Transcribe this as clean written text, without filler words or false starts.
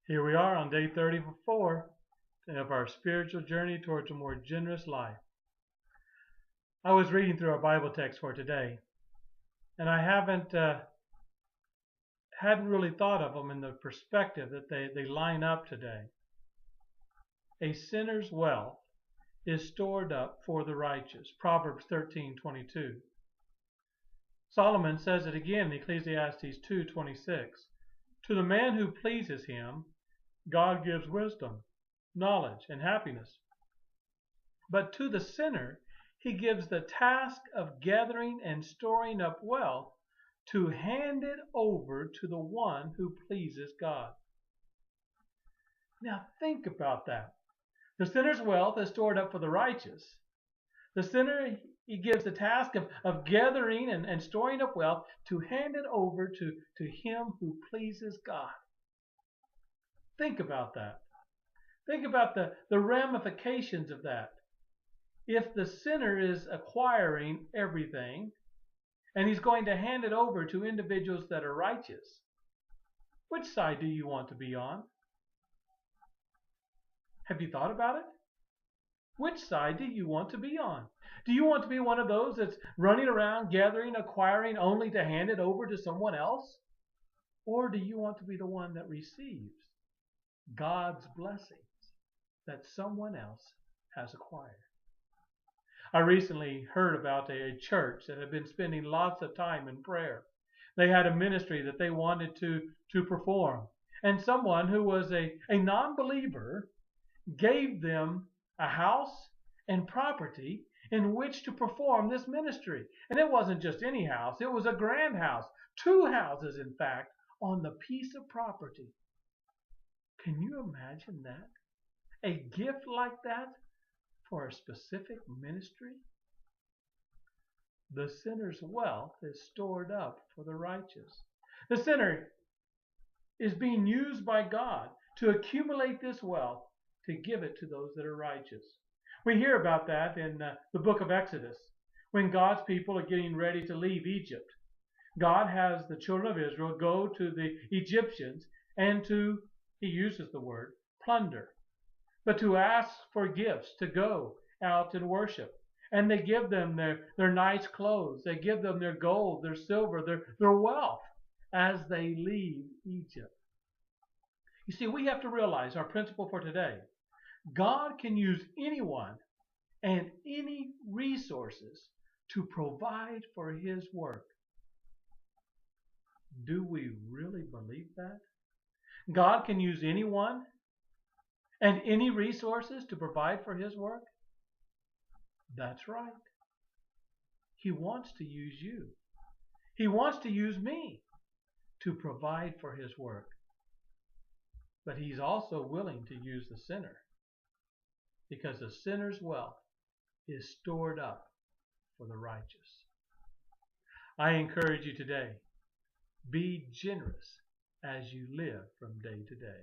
Here we are on day 34 of our spiritual journey towards a more generous life. I was reading through our Bible text for today, and I hadn't really thought of them in the perspective that they line up today. A sinner's wealth is stored up for the righteous. Proverbs 13:22. Solomon says it again in Ecclesiastes 2:26. To the man who pleases him, God gives wisdom, knowledge, and happiness. But to the sinner, he gives the task of gathering and storing up wealth to hand it over to the one who pleases God. Now think about that. The sinner's wealth is stored up for the righteous. The sinner, he gives the task of gathering and storing up wealth to hand it over to him who pleases God. Think about that. Think about the ramifications of that. If the sinner is acquiring everything and he's going to hand it over to individuals that are righteous, which side do you want to be on? Have you thought about it? Which side do you want to be on? Do you want to be one of those that's running around gathering, acquiring only to hand it over to someone else? Or do you want to be the one that receives God's blessings that someone else has acquired? I recently heard about a church that had been spending lots of time in prayer. They had a ministry that they wanted to perform. And someone who was a non-believer gave them a house and property in which to perform this ministry. And it wasn't just any house. It was a grand house. 2 houses, in fact, on the piece of property. Can you imagine that? A gift like that for a specific ministry? The sinner's wealth is stored up for the righteous. The sinner is being used by God to accumulate this wealth to give it to those that are righteous. We hear about that in the book of Exodus, when God's people are getting ready to leave Egypt. God has the children of Israel go to the Egyptians and he uses the word, plunder, but to ask for gifts to go out and worship. And they give them their nice clothes. They give them their gold, their silver, their wealth as they leave Egypt. You see, we have to realize our principle for today. God can use anyone and any resources to provide for his work. Do we really believe that? God can use anyone and any resources to provide for his work? That's right. He wants to use you. He wants to use me to provide for his work. But he's also willing to use the sinner, because the sinner's wealth is stored up for the righteous. I encourage you today, be generous as you live from day to day.